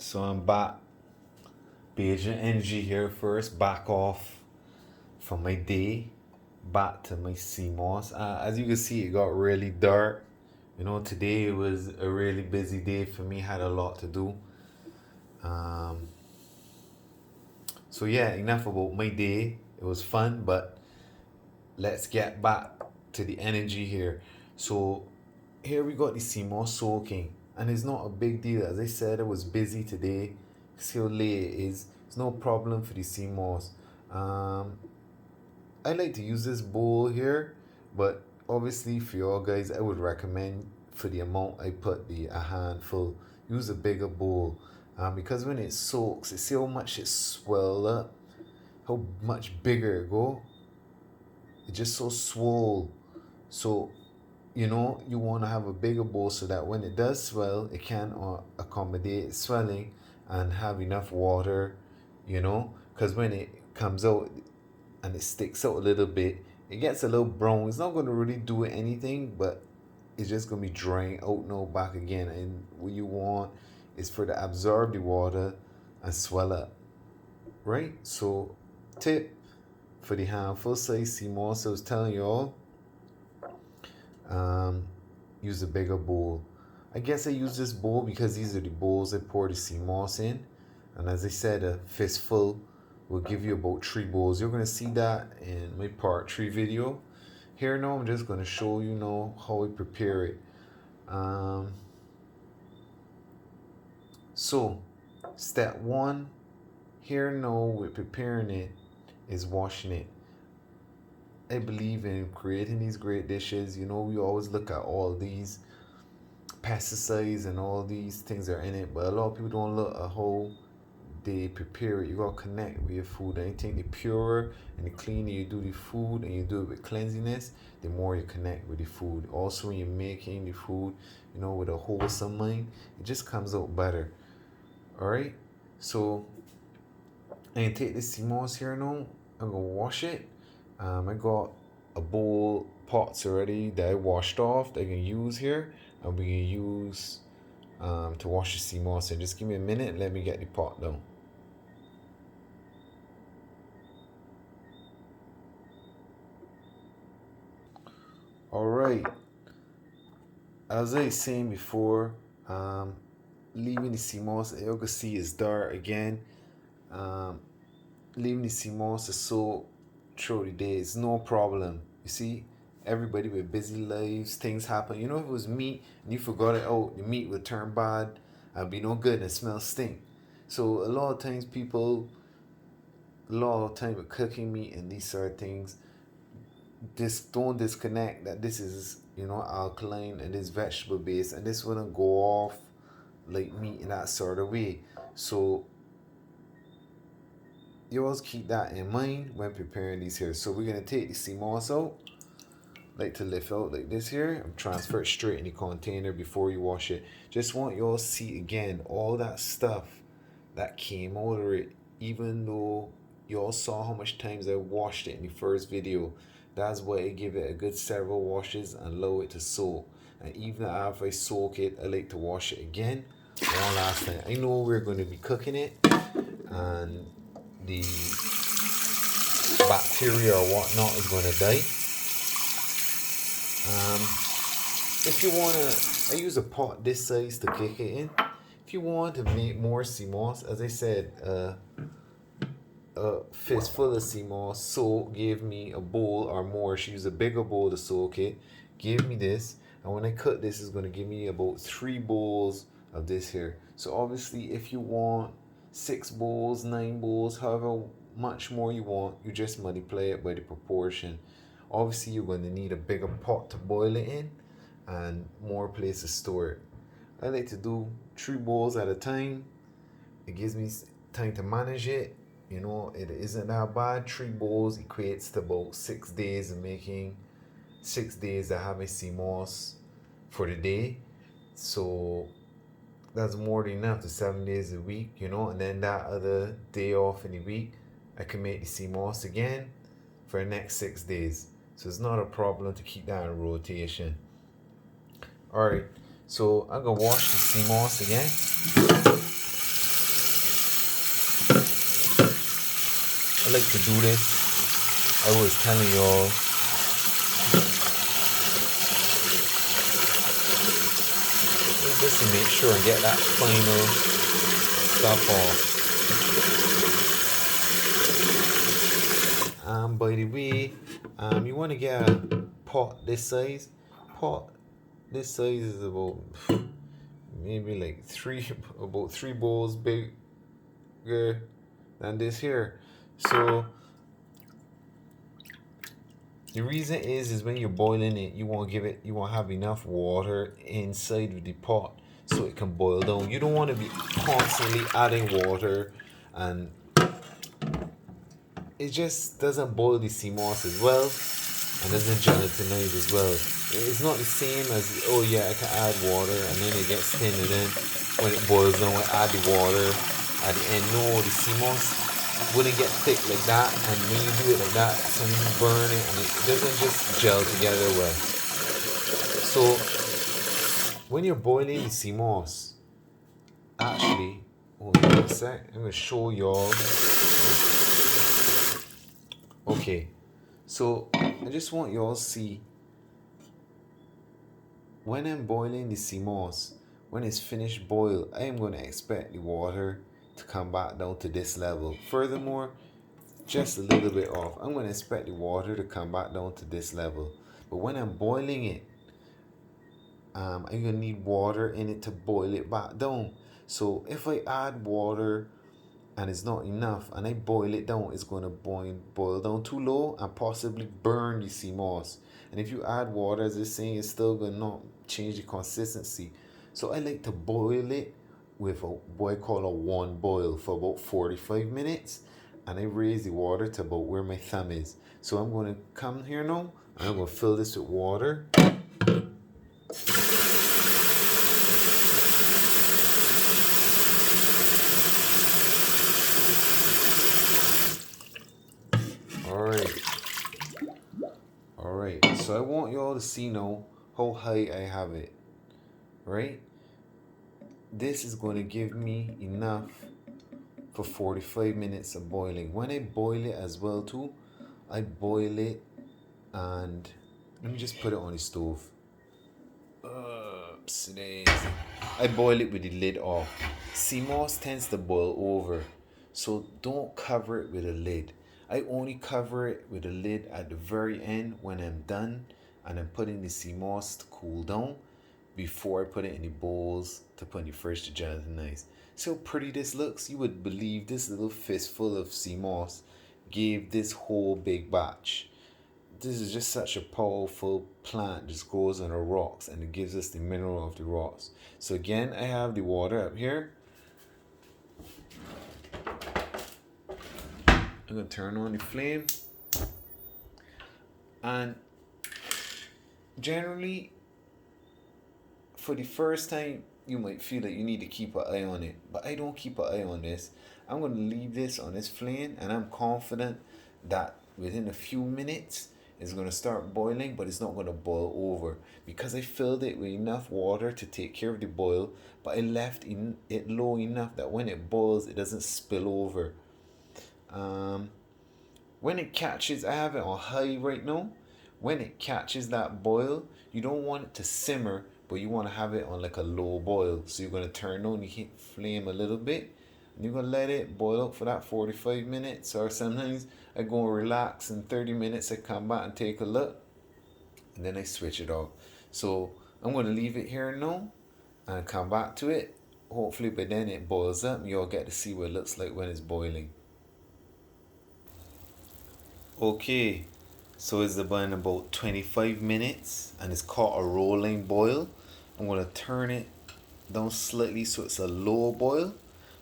So I'm back. Beijing energy here first. Back off from my day. Back to my Seamoss. As you can see, it got really dark. Today was a really busy day for me. Had a lot to do. Um, so yeah, enough about my day. It was fun, but let's get back to the energy here. So here we got the Seamoss soaking, and it's not a big deal. As I said, I was busy today. See how late it is. It's no problem for the Seamoss. Um, I like to use this bowl here, but obviously for y'all guys, I would recommend for the amount I put a handful, use a bigger bowl. Because when it soaks, see how much it swell up, how much bigger it go. It's just so swole. So you want to have a bigger bowl so that when it does swell, it can accommodate swelling and have enough water, because when it comes out and it sticks out a little bit, it gets a little brown. It's not going to really do anything, but it's just going to be drying out now back again. And what you want is for to absorb the water and swell up, right? So tip for the handful size Seamoss, I was telling y'all, use a bigger bowl. I guess I use this bowl because these are the bowls I pour the Seamoss in. And as I said, a fistful will give you about 3 bowls. You're going to see that in my part 3 video. Here now, I'm just going to show you now how I prepare it. So, step 1, here now with preparing it is washing it. I believe in creating these great dishes. We always look at all these pesticides and all these things that are in it, but a lot of people don't look at how they prepare it. You gotta connect with your food. And I think the purer and the cleaner you do the food and you do it with cleanliness, the more you connect with the food. Also, when you're making the food, with a wholesome mind, it just comes out better. Alright? So I'm gonna take this Seamoss here now. I'm gonna wash it. I got a bowl pots already that I washed off that I can use here, and we can use to wash the Seamoss. And just give me a minute and let me get the pot down. Alright, as I was saying before, leaving the Seamoss, you can see it's dark again. Leaving the Seamoss to soak through the day is no problem. You see, everybody with busy lives, things happen. If it was meat and you forgot it out, the meat would turn bad and be no good and smell stink. So a lot of times with cooking meat and these sort of things, don't disconnect that this is alkaline and this vegetable based, and this wouldn't go off like meat in that sort of way. So you always keep that in mind when preparing these here. So we're gonna take the Seamoss out, like to lift out like this here, and transfer it straight in the container before you wash it. Just want y'all to see again all that stuff that came out of it, even though y'all saw how much times I washed it in the first video. That's why I give it a good several washes and allow it to soak. And even after I soak it, I like to wash it again one last time. I know we're going to be cooking it, and the bacteria or whatnot is going to die. If you want to, I use a pot this size to kick it in. If you want to make more Seamoss, as I said, a fistful of Seamoss, so gave me a bowl or more. She used a bigger bowl to soak it, gave me this, and when I cut this, it's going to give me about 3 bowls of this here. So obviously, if you want 6 bowls, 9 bowls, however much more you want, you just multiply it by the proportion. Obviously, you're going to need a bigger pot to boil it in and more place to store it. I like to do 3 bowls at a time. It gives me time to manage it. It isn't that bad. 3 bowls equates to about 6 days of making, 6 days of having Seamoss for the day. So that's more than enough to 7 days a week, and then that other day off in the week, I can make the Seamoss again for the next 6 days. So it's not a problem to keep that in rotation. Alright, so I'm gonna wash the Seamoss again. I like to do this. I was telling y'all, just to make sure and get that final stuff off. By the way, you want to get a pot this size. Pot this size is about maybe like about 3 bowls bigger than this here. So the reason is when you're boiling it, you want to have enough water inside of the pot so it can boil down. You don't want to be constantly adding water, and it just doesn't boil the Seamoss as well, and doesn't gelatinize as well. It's not the same as, oh yeah, I can add water and then it gets thin, and then when it boils down I add the water at the end. No, the Seamoss wouldn't get thick like that, and when you do it like that, sometimes you burn it and it doesn't just gel together well. So when you're boiling the Seamoss, actually, hold on a sec, I'm gonna show y'all. Okay, so I just want y'all to see, when I'm boiling the Seamoss, when it's finished boil, I am going to expect the water to come back down to this level. Furthermore, just a little bit off, I'm going to expect the water to come back down to this level. But when I'm boiling it, I'm going to need water in it to boil it back down. So if I add water and it's not enough and I boil it down, it's going to boil down too low and possibly burn the Seamoss. And if you add water, as it's saying, it's still going to not change the consistency. So I like to boil it with what I call a one boil for about 45 minutes. And I raise the water to about where my thumb is. So I'm going to come here now and I'm going to fill this with water. Alright, so I want y'all to see now how high I have it, right? This is going to give me enough for 45 minutes of boiling. When I boil it as well too, I boil it and let me just put it on the stove. I boil it with the lid off. Seamoss tends to boil over, so don't cover it with a lid. I only cover it with a lid at the very end when I'm done and I'm putting the Seamoss to cool down before I put it in the bowls to put in the fridge to gelatinize. See how pretty this looks? You would believe this little fistful of Seamoss gave this whole big batch. This is just such a powerful plant. Just grows on the rocks and it gives us the mineral of the rocks. So again, I have the water up here. I'm going to turn on the flame. And generally, for the first time, you might feel that you need to keep an eye on it. But I don't keep an eye on this. I'm going to leave this on this flame, and I'm confident that within a few minutes, it's going to start boiling, but it's not going to boil over. Because I filled it with enough water to take care of the boil, but I left it low enough that when it boils, it doesn't spill over. When it catches, I have it on high right now. When it catches that boil, you don't want it to simmer, but you want to have it on like a low boil. So you're going to turn on the flame a little bit, and you're going to let it boil up for that 45 minutes. Or sometimes I go and relax, in 30 minutes I come back and take a look, and then I switch it off. So I'm going to leave it here now and come back to it. Hopefully by then it boils up and you'll get to see what it looks like when it's boiling. Okay, so it's been about 25 minutes and it's called a rolling boil. I'm going to turn it down slightly so it's a low boil.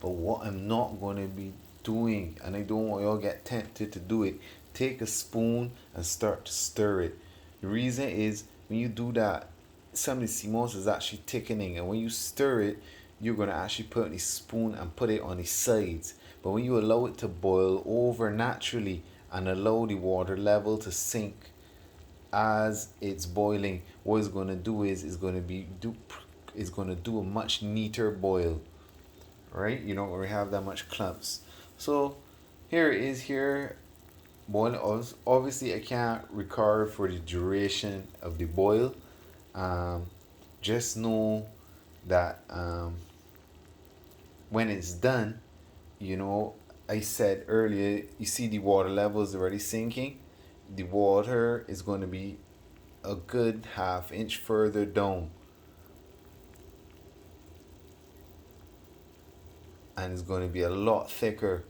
But what I'm not going to be doing, and I don't want y'all get tempted to do it, take a spoon and start to stir it. The reason is when you do that, some of the Seamoss is actually thickening, and when you stir it, you're going to actually put the spoon and put it on the sides. But when you allow it to boil over naturally and allow the water level to sink as it's boiling, what it's going to do is it's going to do a much neater boil, right? You don't really have that much clumps. So here it is here. Boil. Obviously, I can't record for the duration of the boil. Um, just know that when it's done, you know, I said earlier, you see the water level is already sinking. The water is going to be a good half inch further down, and it's going to be a lot thicker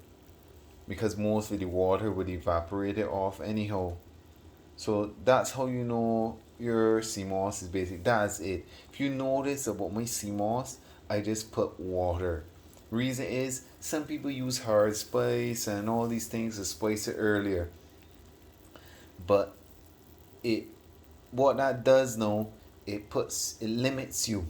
because most of the water would evaporate it off anyhow. So that's how you know your Seamoss is basic. That's it. If you notice about my Seamoss, I just put water. Reason is some people use hard spice and all these things to spice it earlier. But it what that does now, it limits you.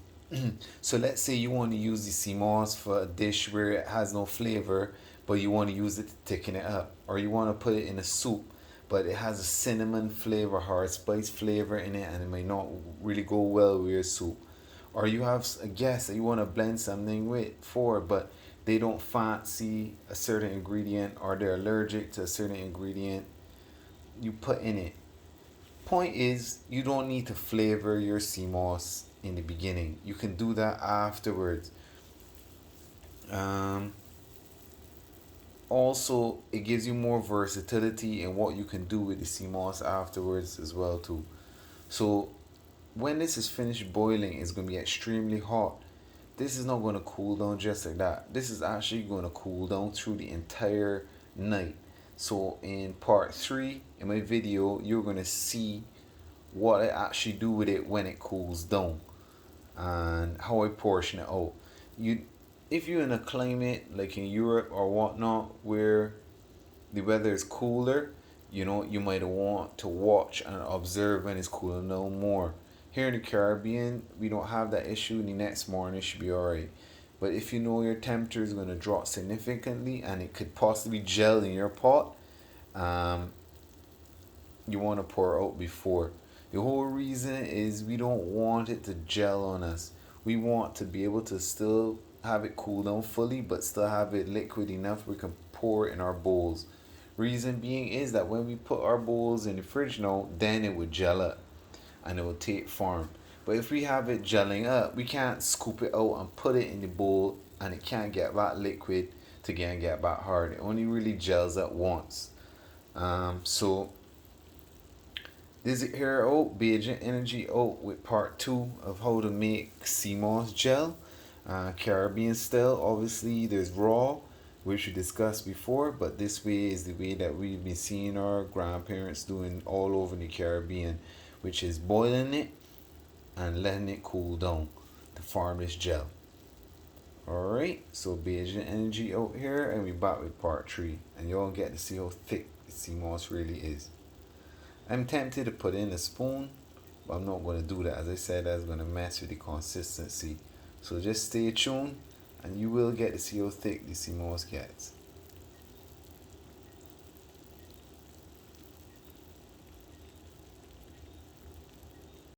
So let's say you want to use the Seamoss for a dish where it has no flavor, but you want to use it to thicken it up, or you want to put it in a soup, but it has a cinnamon flavor, hard spice flavor in it, and it might not really go well with your soup. Or you have a guest that you want to blend something with for, but they don't fancy a certain ingredient or they're allergic to a certain ingredient you put in it. Point is, you don't need to flavor your Seamoss in the beginning. You can do that afterwards. Um, Also, it gives you more versatility in what you can do with the Seamoss afterwards as well too. So when this is finished boiling, it's going to be extremely hot. This is not going to cool down just like that. This is actually going to cool down through the entire night. So in part 3 in my video, you're going to see what I actually do with it when it cools down and how I portion it out. You, if you're in a climate like in Europe or whatnot where the weather is cooler, you know, you might want to watch and observe when it's cooling down more. Here in the Caribbean, we don't have that issue. The next morning it should be alright. But if you know your temperature is going to drop significantly and it could possibly gel in your pot, um, you want to pour out before. The whole reason is we don't want it to gel on us. We want to be able to still have it cool down fully, but still have it liquid enough we can pour in our bowls. Reason being is that when we put our bowls in the fridge now, then it would gel up and it will take form. But if we have it gelling up, we can't scoop it out and put it in the bowl and it can't get that liquid to get back hard. It only really gels up once. So this is here out, Beijing Energy out with part 2 of how to make Seamoss gel. Caribbean style, obviously there's raw, which we discussed before, but this way is the way that we've been seeing our grandparents doing all over the Caribbean, which is boiling it and letting it cool down to form this gel. Alright, so Beijing Energy out here, and we back with part 3, and y'all get to see how thick the Seamoss really is. I'm tempted to put in a spoon, but I'm not going to do that. As I said, that's going to mess with the consistency. So just stay tuned and you will get to see how thick the Seamoss gets.